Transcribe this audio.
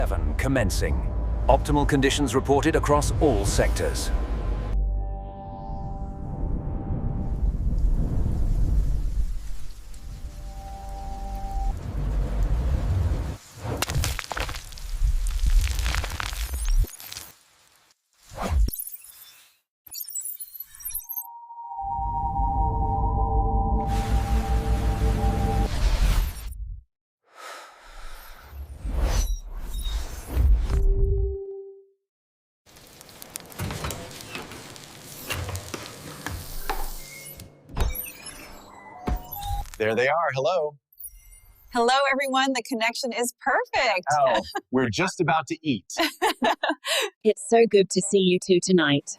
7 commencing. Optimal conditions reported across all sectors. There they are. Hello. Hello, everyone. The connection is perfect. Oh, we're just about to eat. It's so good to see you two tonight.